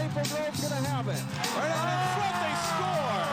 Maple Grove's going to have it. Right out in front, they score!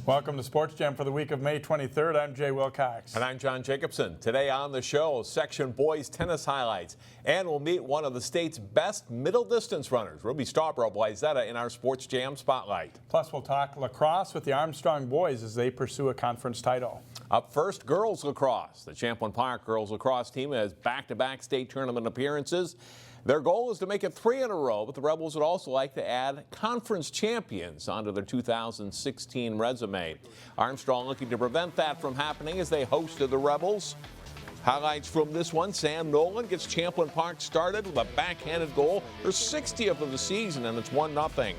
Welcome to Sports Jam for the week of May 23rd. I'm Jay Wilcox. And I'm John Jacobson. Today on the show, section boys tennis highlights. And we'll meet one of the state's best middle distance runners, Ruby Stauber of Wayzata, in our Sports Jam Spotlight. Plus, we'll talk lacrosse with the Armstrong boys as they pursue a conference title. Up first, girls lacrosse. The Champlin Park girls lacrosse team has back-to-back state tournament appearances. Their goal is to make it 3 in a row, but the Rebels would also like to add conference champions onto their 2016 resume. Armstrong looking to prevent that from happening as they hosted the Rebels. Highlights from this one: Sam Nolan gets Champlin Park started with a backhanded goal, her 60th of the season, and it's 1-0.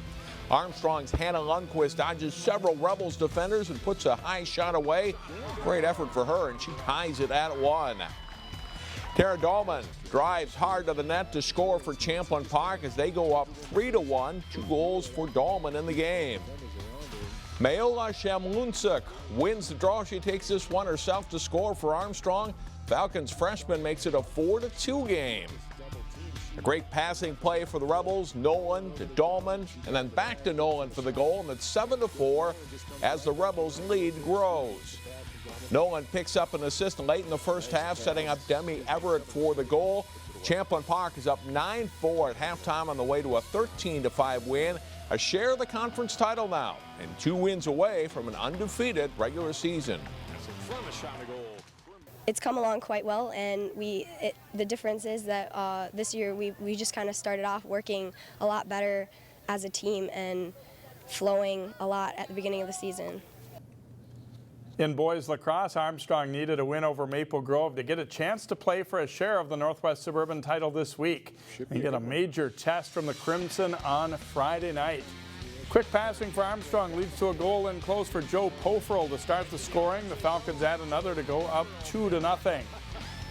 Armstrong's Hannah Lundquist dodges several Rebels defenders and puts a high shot away. Great effort for her, and she ties it at 1. Tara Dahlman drives hard to the net to score for Champlin Park as they go up 3-1. 2 goals for Dahlman in the game. Mayola Shamlunsuk wins the draw. She takes this one herself to score for Armstrong. Falcons freshman makes it a 4-2 game. A great passing play for the Rebels. Nolan to Dahlman, and then back to Nolan for the goal, and it's 7-4 as the Rebels' lead grows. Nolan picks up an assist late in the first half, setting up Demi Everett for the goal. Champlin Park is up 9-4 at halftime on the way to a 13-5 win. A share of the conference title now, and 2 wins away from an undefeated regular season. It's come along quite well, and the difference is that this year we just kind of started off working a lot better as a team and flowing a lot at the beginning of the season. In boys lacrosse, Armstrong needed a win over Maple Grove to get a chance to play for a share of the Northwest Suburban title this week. They get a major test from the Crimson on Friday night. Quick passing for Armstrong leads to a goal in close for Joe Poferl to start the scoring. The Falcons add another to go up 2-0.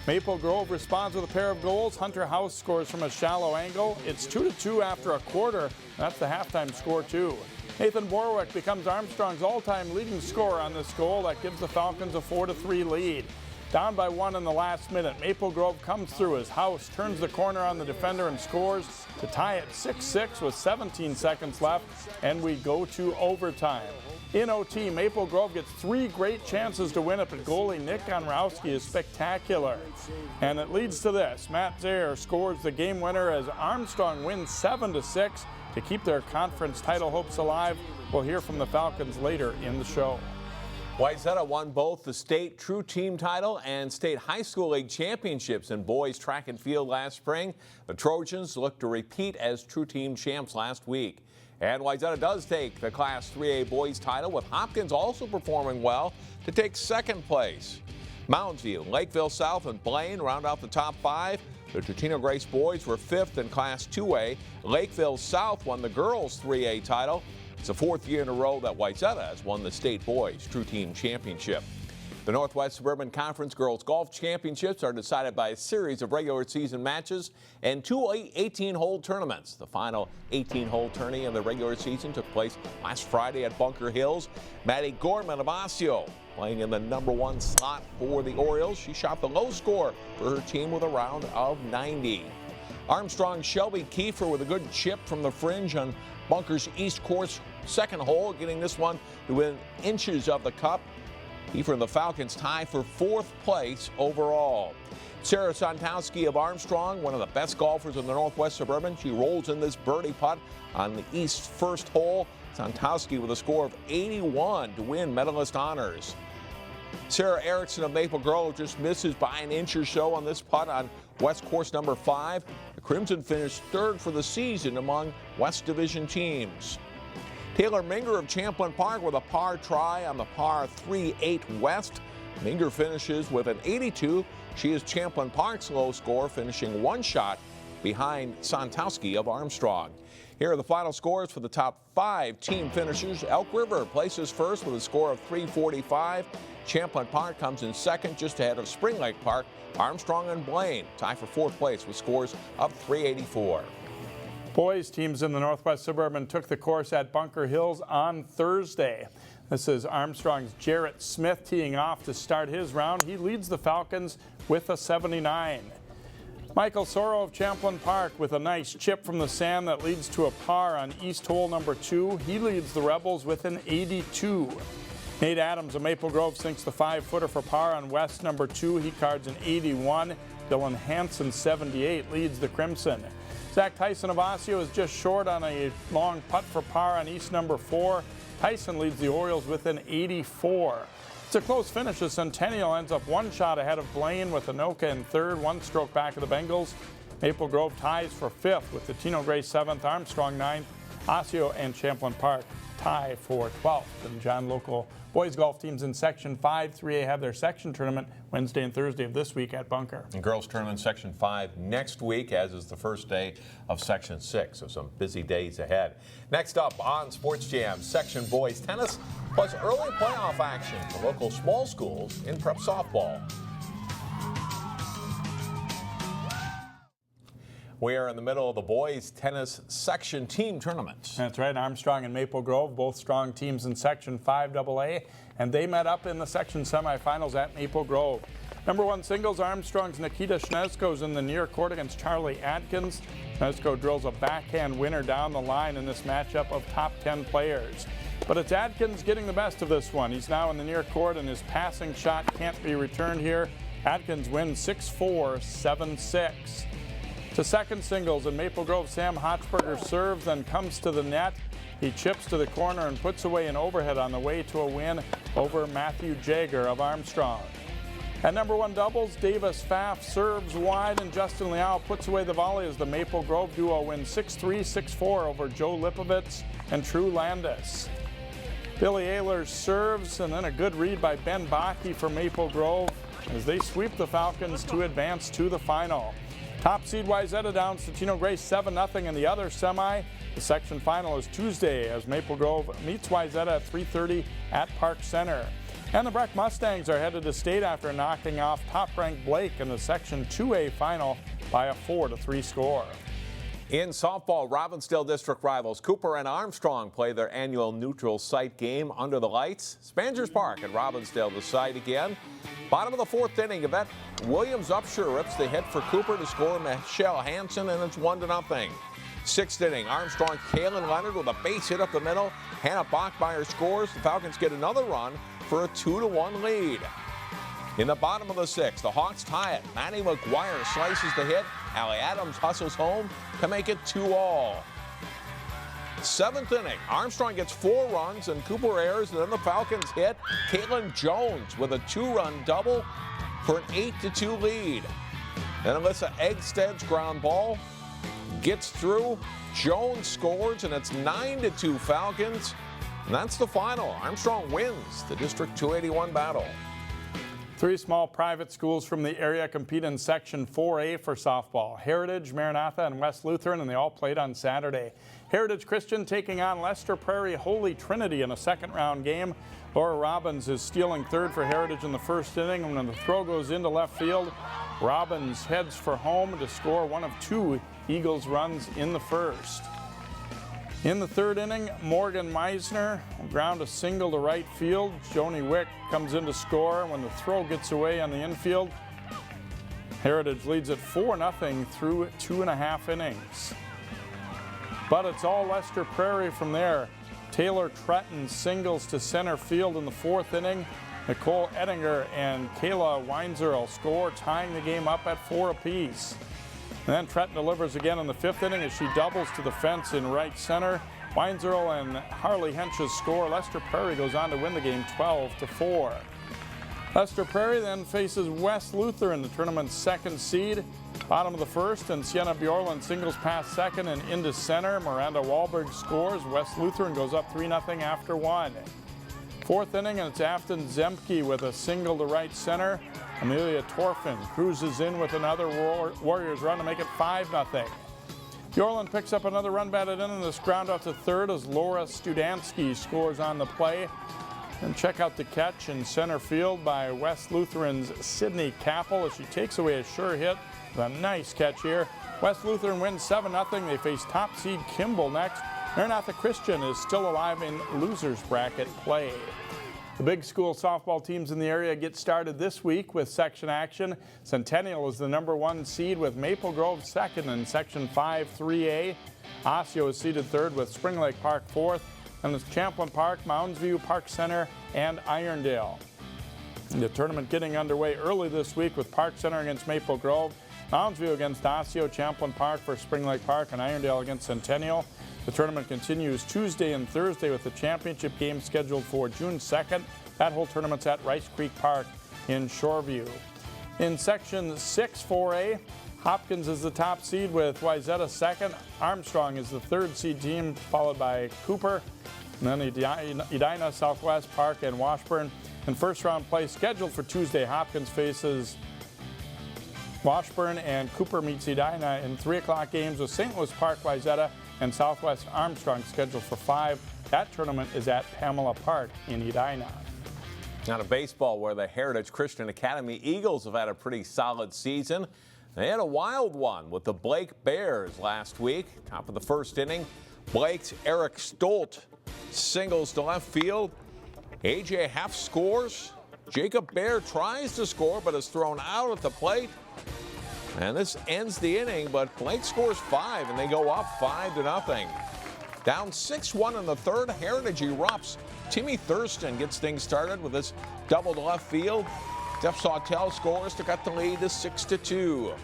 Maple Grove responds with a pair of goals. Hunter House scores from a shallow angle. It's 2-2 after a quarter. That's the halftime score too. Nathan Borwick becomes Armstrong's all-time leading scorer on this goal. That gives the Falcons a 4-3 lead. Down by 1 in the last minute, Maple Grove comes through as House turns the corner on the defender and scores to tie it 6-6 with 17 seconds left, and we go to overtime. In OT, Maple Grove gets 3 great chances to win it, but goalie Nick Gonrowski is spectacular. And it leads to this. Matt Zayer scores the game winner as Armstrong wins 7-6 to keep their conference title hopes alive. We'll hear from the Falcons later in the show. Wayzata won both the state True Team title and state high school league championships in boys track and field last spring. The Trojans look to repeat as True Team champs last week. And Wayzata does take the Class 3A boys title, with Hopkins also performing well to take second place. Mounds View, Lakeville South, and Blaine round out the top 5. The Totino Grace boys were 5th in Class 2A. Lakeville South won the girls 3A title. It's the 4th year in a row that Wayzata has won the state boys True Team championship. The Northwest Suburban Conference Girls Golf Championships are decided by a series of regular season matches and 2 18-hole tournaments. The final 18-hole tourney of the regular season took place last Friday at Bunker Hills. Maddie Gorman of Osseo playing in the #1 slot for the Orioles. She shot the low score for her team with a round of 90. Armstrong Shelby Kiefer with a good chip from the fringe on Bunker's East Course second hole, getting this one to within inches of the cup. Kiefer and the Falcons tie for 4th place overall. Sarah Sontowski of Armstrong, one of the best golfers in the Northwest Suburban. She rolls in this birdie putt on the East first hole. Sontowski with a score of 81 to win medalist honors. Sarah Erickson of Maple Grove just misses by an inch or so on this putt on West Course number 5. The Crimson finished 3rd for the season among West Division teams. Taylor Minger of Champlin Park with a par try on the par 3-8 West. Minger finishes with an 82. She is Champlin Park's low score, finishing 1 shot behind Sontowski of Armstrong. Here are the final scores for the top 5 team finishers. Elk River places first with a score of 345. Champlin Park comes in second, just ahead of Spring Lake Park. Armstrong and Blaine tie for 4th place with scores of 384. Boys teams in the Northwest Suburban took the course at Bunker Hills on Thursday. This is Armstrong's Jarrett Smith teeing off to start his round. He leads the Falcons with a 79. Michael Soro of Champlain Park with a nice chip from the sand that leads to a par on East hole number 2. He leads the Rebels with an 82. Nate Adams of Maple Grove sinks the 5-footer for par on West number 2. He cards an 81. Dylan Hansen, 78, leads the Crimson. Zach Tyson of Osseo is just short on a long putt for par on East number 4. Tyson leads the Orioles with an 84. It's a close finish as Centennial ends up one shot ahead of Blaine with Anoka in third, one stroke back of the Bengals. Maple Grove ties for 5th with the Tino Gray 7th, Armstrong 9th. Osseo and Champlain Park tie for 12th. And John, local boys golf teams in Section 5 3A have their section tournament Wednesday and Thursday of this week at Bunker. And girls tournament Section 5 next week, as is the first day of Section 6. So some busy days ahead. Next up on Sports Jam, Section Boys Tennis, plus early playoff action for local small schools in prep softball. We are in the middle of the boys tennis section team tournament. That's right. Armstrong and Maple Grove, both strong teams in Section 5AA, and they met up in the section semifinals at Maple Grove. Number 1 singles, Armstrong's Nikita Schnezko is in the near court against Charlie Atkins. Schnezko drills a backhand winner down the line in this matchup of top 10 players. But it's Atkins getting the best of this one. He's now in the near court and his passing shot can't be returned here. Atkins wins 6-4, 7-6. To second singles, and Maple Grove Sam Hochberger serves, then comes to the net. He chips to the corner and puts away an overhead on the way to a win over Matthew Jager of Armstrong. At number 1 doubles, Davis Pfaff serves wide and Justin Liao puts away the volley as the Maple Grove duo wins 6-3, 6-4 over Joe Lipovitz and True Landis. Billy Ehlers serves, and then a good read by Ben Bakke for Maple Grove as they sweep the Falcons to advance to the final. Top seed Wayzata downs to Tino Gray 7-0 in the other semi. The section final is Tuesday as Maple Grove meets Wayzata at 3:30 at Park Center. And the Breck Mustangs are headed to state after knocking off top-ranked Blake in the Section 2A final by a 4-3 score. In softball, Robbinsdale district rivals Cooper and Armstrong play their annual neutral site game under the lights. Spangers Park at Robbinsdale the site again. Bottom of the 4th inning, Yvette Williams Upshur rips the hit for Cooper to score Michelle Hansen, and it's 1-0. 6th inning, Armstrong Kaylin Leonard with a base hit up the middle. Hannah Bachmeyer scores. The Falcons get another run for a 2-1 lead. In the bottom of the 6th, the Hawks tie it. Maddie McGuire slices the hit. Allie Adams hustles home to make it 2-all. 7th inning, Armstrong gets 4 runs and Cooper errs, and then the Falcons hit Caitlin Jones with a 2-run double for an 8-2 lead. And Alyssa Eggsted's ground ball gets through. Jones scores, and it's 9-2 Falcons. And that's the final. Armstrong wins the District 281 battle. 3 small private schools from the area compete in Section 4A for softball. Heritage, Maranatha, and West Lutheran, and they all played on Saturday. Heritage Christian taking on Lester Prairie Holy Trinity in a second-round game. Laura Robbins is stealing third for Heritage in the 1st inning, and when the throw goes into left field, Robbins heads for home to score one of 2 Eagles runs in the 1st. In the 3rd inning, Morgan Meisner will ground a single to right field. Joni Wick comes in to score when the throw gets away on the infield. Heritage leads at 4-0 through 2.5 innings. But it's all Lester Prairie from there. Taylor Tretton singles to center field in the 4th inning. Nicole Ettinger and Kayla Weinzerl score, tying the game up at 4 apiece. And then Tretton delivers again in the 5th inning as she doubles to the fence in right center. Weinzerl and Harley Henches score. Lester Prairie goes on to win the game 12-4. Lester Prairie then faces West Lutheran, the tournament's 2nd seed. Bottom of the 1st, and Sienna Bjorlund singles past second and into center. Miranda Wahlberg scores. West Lutheran goes up 3-0 after 1. 4th inning, and it's Afton Zemke with a single to right center. Amelia Torfin cruises in with another Warriors run to make it 5-0. Bjorlund picks up another run batted in, and this ground out to third as Laura Studansky scores on the play. And check out the catch in center field by West Lutheran's Sydney Capel as she takes away a sure hit. A nice catch here. West Lutheran wins 7-0. They face top seed Kimball next. Maranatha Christian is still alive in losers bracket play. The big school softball teams in the area get started this week with section action. Centennial is the #1 seed with Maple Grove second in Section 5 3A. Osseo is seeded third with Spring Lake Park fourth. And it's Champlin Park, Mounds View, Park Center, and Irondale. The tournament getting underway early this week with Park Center against Maple Grove, Mounds View against Osseo, Champlin Park for Spring Lake Park, and Irondale against Centennial. The tournament continues Tuesday and Thursday with the championship game scheduled for June 2nd. That whole tournament's at Rice Creek Park in Shoreview. In Section 6 4A, Hopkins is the top seed with Wayzata second. Armstrong is the third seed team, followed by Cooper. And then Edina, Southwest, Park, and Washburn. In first round play scheduled for Tuesday, Hopkins faces Washburn and Cooper meets Edina in 3 o'clock games with St. Louis Park, Wayzata, and Southwest Armstrong scheduled for 5. That tournament is at Pamela Park in Edina. Now to baseball, where the Heritage Christian Academy Eagles have had a pretty solid season. They had a wild one with the Blake Bears last week. Top of the first inning, Blake's Eric Stolt singles to left field. A.J. Heff scores. Jacob Bear tries to score but is thrown out at the plate. And this ends the inning, but Blake scores 5 and they go up 5-0. Down 6-1 in the third, Heritage erupts. Timmy Thurston gets things started with this double to left field. Jeff Sawtell scores to cut the lead to 6-2.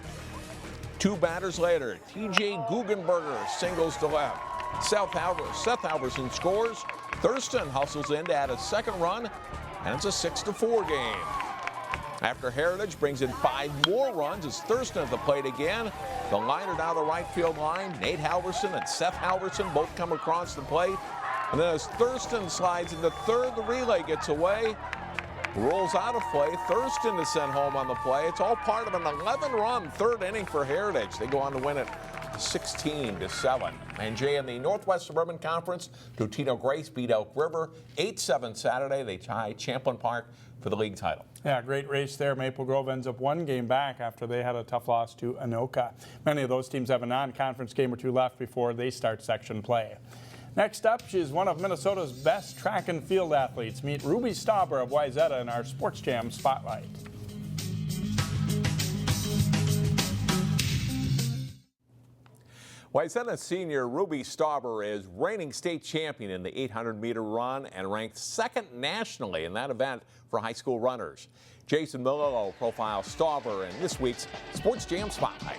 2 batters later, T.J. Guggenberger singles to left. Seth Halverson scores. Thurston hustles in to add a second run, and it's a 6-4 game. After Heritage brings in 5 more runs, it's Thurston at the plate again. The liner down the right field line, Nate Halverson and Seth Halverson both come across the plate. And then as Thurston slides into third, the relay gets away. Rolls out of play. Thurston is sent home on the play. It's all part of an 11-run third inning for Heritage. They go on to win it 16-7. And Jay, in the Northwest Suburban Conference, Totino Grace beat Elk River 8-7 Saturday. They tie Champlin Park for the league title. Yeah, great race there. Maple Grove ends up 1 game back after they had a tough loss to Anoka. Many of those teams have a non-conference game or 2 left before they start section play. Next up, she's one of Minnesota's best track and field athletes. Meet Ruby Stauber of Wayzata in our Sports Jam Spotlight. Wayzata senior Ruby Stauber is reigning state champion in the 800-meter run and ranked 2nd nationally in that event for high school runners. Jason Melillo profiles Stauber in this week's Sports Jam Spotlight.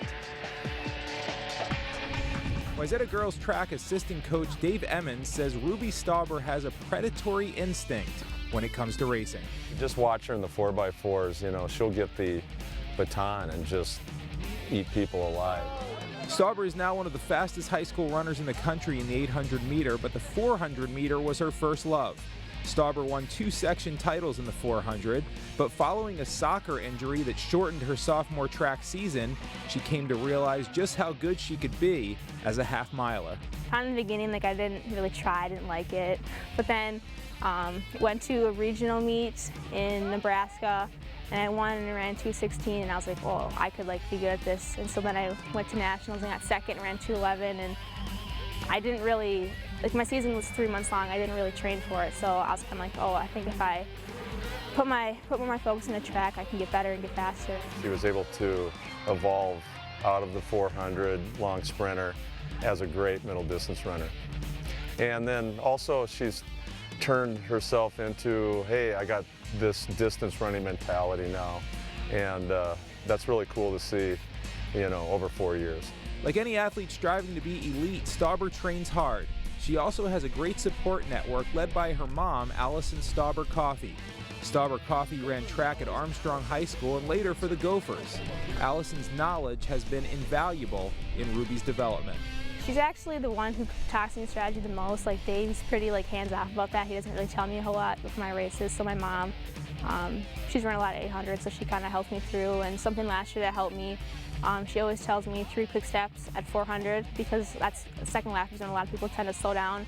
Wayzata girls track assistant coach Dave Emmons says Ruby Stauber has a predatory instinct when it comes to racing. Just watch her in the 4x4s, you know, she'll get the baton and just eat people alive. Stauber is now one of the fastest high school runners in the country in the 800-meter, but the 400-meter was her first love. Stauber won 2 section titles in the 400, but following a soccer injury that shortened her sophomore track season, she came to realize just how good she could be as a half-miler. In the beginning, I didn't really try, I didn't like it, but then went to a regional meet in Nebraska, and I won and ran 2:16, and I was like, oh, I could be good at this. And so then I went to nationals and got second and ran 2:11, and I didn't really, my season was 3 months long, I didn't really train for it, so I was kind of like, oh, I think if I put more my focus in the track, I can get better and get faster. She was able to evolve out of the 400 long sprinter as a great middle distance runner. And then also she's turned herself into, hey, I got this distance running mentality now. And that's really cool to see, you know, over 4 years. Like any athlete striving to be elite, Stauber trains hard. She also has a great support network led by her mom, Allison Stauber Coffey. Stauber Coffey ran track at Armstrong High School and later for the Gophers. Allison's knowledge has been invaluable in Ruby's development. She's actually the one who talks to me strategy the most. Dave's pretty hands-off about that. He doesn't really tell me a whole lot with my races. So my mom, she's run a lot of 800, so she kind of helps me through. And something last year that helped me, she always tells me 3 quick steps at 400 because that's the second lap is when a lot of people tend to slow down.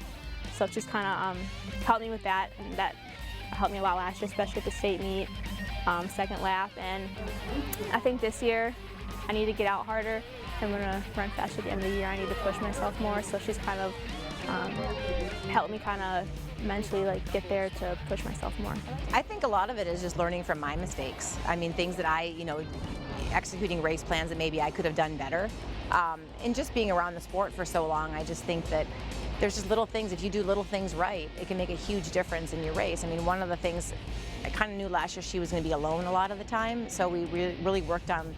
So she's kind of helped me with that, and that helped me a lot last year, especially at the state meet, second lap. And I think this year I need to get out harder. I'm going to run faster at the end of the year. I need to push myself more, so she's kind of helped me kind of mentally like get there to push myself more. I think a lot of it is just learning from my mistakes. I mean, things that I, executing race plans that maybe I could have done better. And just being around the sport for so long, I just think that there's just little things. If you do little things right, it can make a huge difference in your race. I mean, one of the things I kind of knew last year, she was going to be alone a lot of the time, so we really worked on.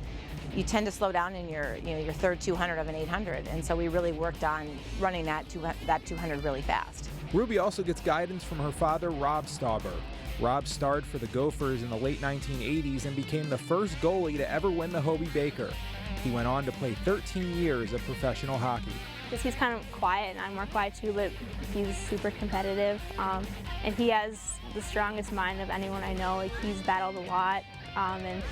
You tend to slow down in your third 200 of an 800, and so we really worked on running that 200 really fast. Ruby also gets guidance from her father, Rob Stauber. Rob starred for the Gophers in the late 1980s and became the first goalie to ever win the Hobey Baker. He went on to play 13 years of professional hockey. Because he's kind of quiet, and I'm more quiet too, but he's super competitive. And he has the strongest mind of anyone I know. Like, he's battled a lot. And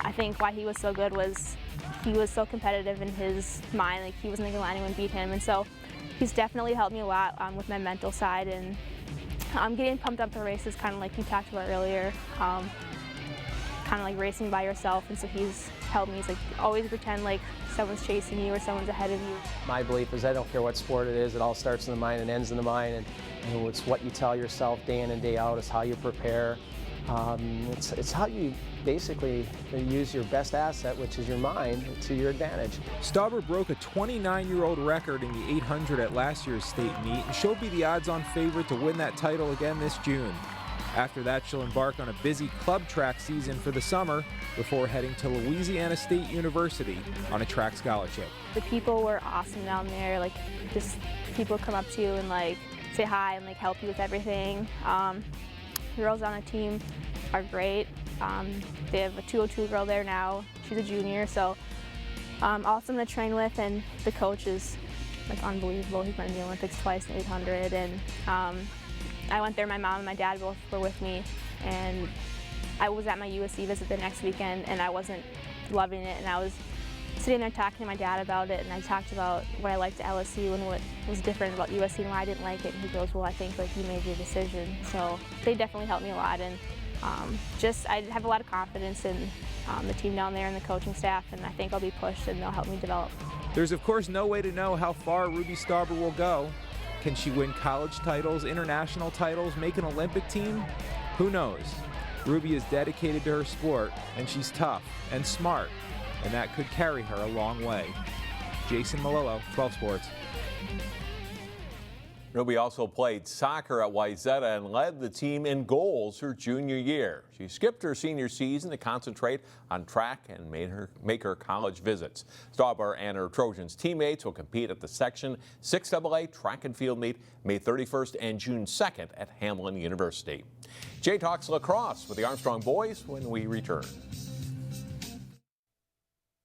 I think why he was so good was he was so competitive in his mind. Like, he wasn't going to let anyone beat him. And so he's definitely helped me a lot with my mental side. And getting pumped up for races, kind of like you talked about earlier, kind of like racing by yourself. And so he's helped me. He's like, always pretend like someone's chasing you or someone's ahead of you. My belief is I don't care what sport it is, it all starts in the mind and ends in the mind. And it's what you tell yourself day in and day out, it's how you prepare. It's how you basically use your best asset, which is your mind, to your advantage. Stauber broke a 29-year-old record in the 800 at last year's state meet, and she'll be the odds-on favorite to win that title again this June. After that, she'll embark on a busy club track season for the summer before heading to Louisiana State University on a track scholarship. The people were awesome down there. Like, just people come up to you and like say hi and like help you with everything. The girls on the team are great. They have a 202 girl there now. She's a junior, so awesome to train with, and the coach is like unbelievable. He's been in the Olympics twice in 800, and I went there. My mom and my dad both were with me, and I was at my USC visit the next weekend, and I wasn't loving it, and I was sitting there talking to my dad about it, and I talked about what I liked at LSU and what was different about USC and why I didn't like it, and he goes, well, I think like you made your decision. So they definitely helped me a lot, and I have a lot of confidence in the team down there and the coaching staff, and I think I'll be pushed and they'll help me develop. There's of course no way to know how far Ruby Stauber will go. Can she win college titles, international titles, make an Olympic team? Who knows? Ruby is dedicated to her sport, and she's tough and smart, and that could carry her a long way. Jason Melillo, 12 Sports. Ruby also played soccer at Wayzata and led the team in goals her junior year. She skipped her senior season to concentrate on track and make her college visits. Stauber and her Trojans teammates will compete at the Section 6AA track and field meet May 31st and June 2nd at Hamline University. Jay talks lacrosse with the Armstrong boys when we return.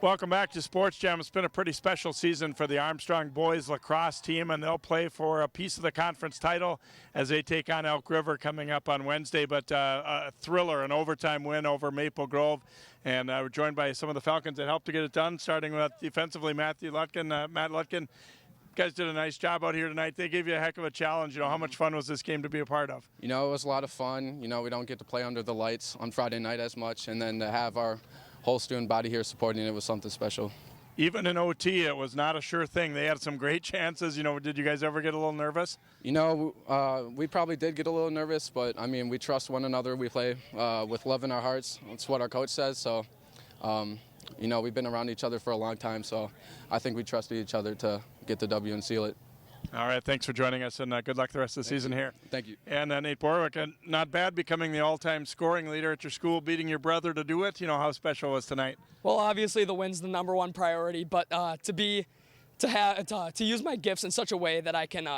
Welcome back to Sports Jam. It's been a pretty special season for the Armstrong boys lacrosse team, and they'll play for a piece of the conference title as they take on Elk River coming up on Wednesday. But a thriller, an overtime win over Maple Grove. And we're joined by some of the Falcons that helped to get it done, starting with defensively Matt Lutkin. You guys did a nice job out here tonight. They gave you a heck of a challenge. How much fun was this game to be a part of? It was a lot of fun. We don't get to play under the lights on Friday night as much, and then to have our whole student body here supporting it was something special. Even in OT, it was not a sure thing. They had some great chances. Did you guys ever get a little nervous? We probably did get a little nervous, but we trust one another. We play with love in our hearts. That's what our coach says. So, we've been around each other for a long time. So I think we trusted each other to get the W and seal it. All right, thanks for joining us, and good luck the rest of the season here. Thank you. And Nate Borwick, not bad becoming the all-time scoring leader at your school, beating your brother to do it. How special was tonight? Well, obviously the win's the number one priority, but to use my gifts in such a way that I can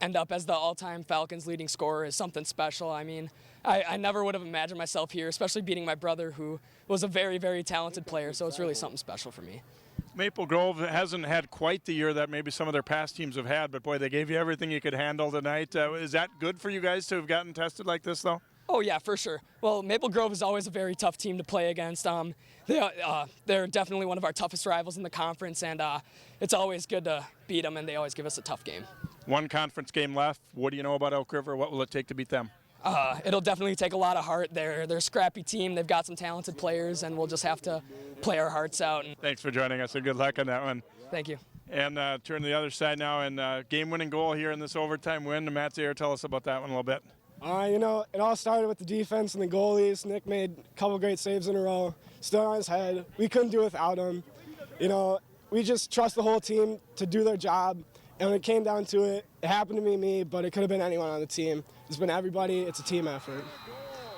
end up as the all-time Falcons leading scorer is something special. I never would have imagined myself here, especially beating my brother, who was a very, very talented player, so it's really something special for me. Maple Grove hasn't had quite the year that maybe some of their past teams have had, but boy, they gave you everything you could handle tonight. Is that good for you guys to have gotten tested like this, though? Oh, yeah, for sure. Well, Maple Grove is always a very tough team to play against. They're definitely one of our toughest rivals in the conference, and it's always good to beat them, and they always give us a tough game. One conference game left. What do you know about Elk River? What will it take to beat them? it'll definitely take a lot of heart. They're a scrappy team. They've got some talented players, and we'll just have to play our hearts out. Thanks for joining us, and good luck on that one. Thank you. And turn to the other side now, and game-winning goal here in this overtime win. Matt Zayer, tell us about that one a little bit. You know, it all started with the defense and the goalies. Nick made a couple great saves in a row, stood on his head. We couldn't do it without him. You know, we just trust the whole team to do their job. And when it came down to it, it happened to be me, but it could have been anyone on the team. It's been everybody. It's a team effort.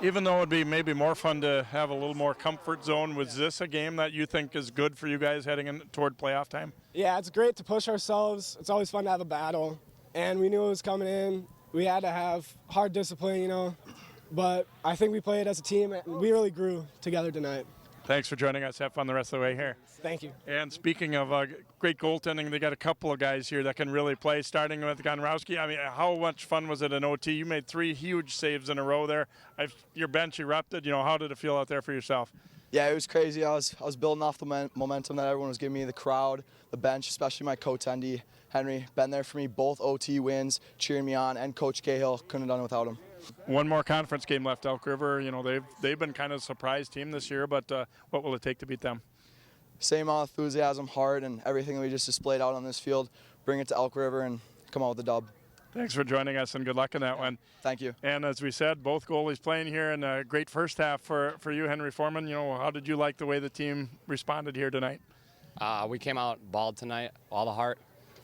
Even though it would be maybe more fun to have a little more comfort zone, was this a game that you think is good for you guys heading in toward playoff time? Yeah, it's great to push ourselves. It's always fun to have a battle. And we knew it was coming in. We had to have hard discipline, you know. But I think we played as a team, and we really grew together tonight. Thanks for joining us. Have fun the rest of the way here. Thank you. And speaking of great goaltending, they got a couple of guys here that can really play, starting with Gonrowski. I mean, how much fun was it in OT? You made 3 huge saves in a row there. Your bench erupted. You know, how did it feel out there for yourself? Yeah, it was crazy. I was building off the momentum that everyone was giving me, the crowd, the bench, especially my co-attendee, Henry, been there for me, both OT wins, cheering me on, and Coach Cahill, couldn't have done it without him. One more conference game left, Elk River. You know, they've been kind of a surprise team this year, but what will it take to beat them? Same amount of enthusiasm, heart, and everything that we just displayed out on this field. Bring it to Elk River and come out with a dub. Thanks for joining us, and good luck in that one. Thank you. And as we said, both goalies playing here, and a great first half for you, Henry Foreman. You know, how did you like the way the team responded here tonight? We came out balled tonight, all the heart.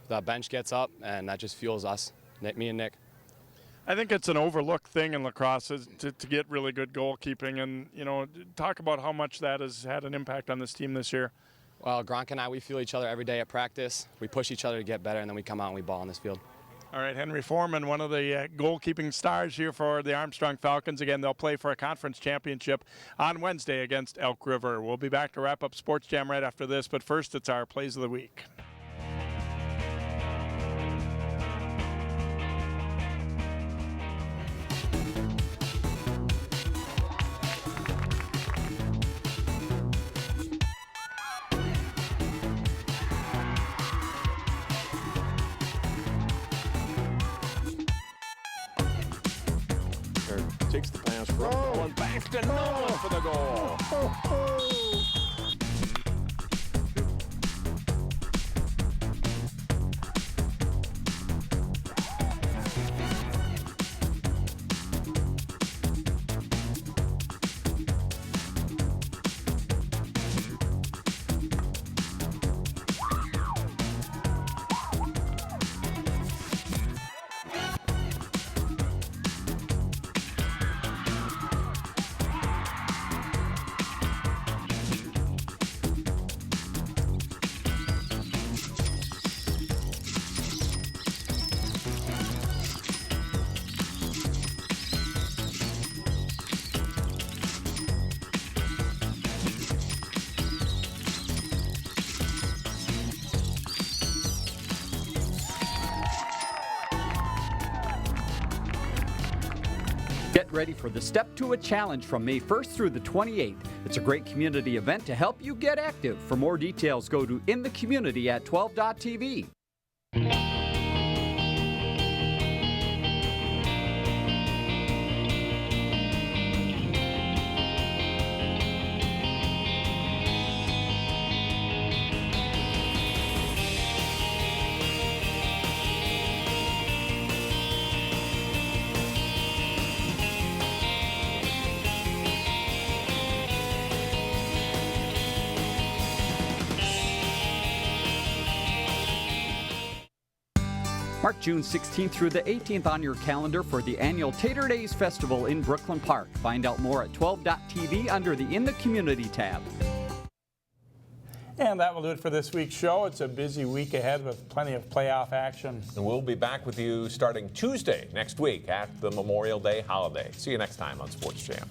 The bench gets up, and that just fuels us, me and Nick. I think it's an overlooked thing in lacrosse to get really good goalkeeping, and you know, talk about how much that has had an impact on this team this year. Well, Gronk and I, we feel each other every day at practice. We push each other to get better, and then we come out and we ball on this field. All right, Henry Foreman, one of the goalkeeping stars here for the Armstrong Falcons. Again, they'll play for a conference championship on Wednesday against Elk River. We'll be back to wrap up Sports Jam right after this, but first it's our Plays of the Week. Takes the pass from Nolan back to Nolan for the goal. Get ready for the Step to a Challenge from May 1st through the 28th. It's a great community event to help you get active. For more details, go to InTheCommunity at 12.tv. Mark June 16th through the 18th on your calendar for the annual Tater Days Festival in Brooklyn Park. Find out more at 12.tv under the In the Community tab. And that will do it for this week's show. It's a busy week ahead with plenty of playoff action. And we'll be back with you starting Tuesday next week at the Memorial Day holiday. See you next time on Sports Jam.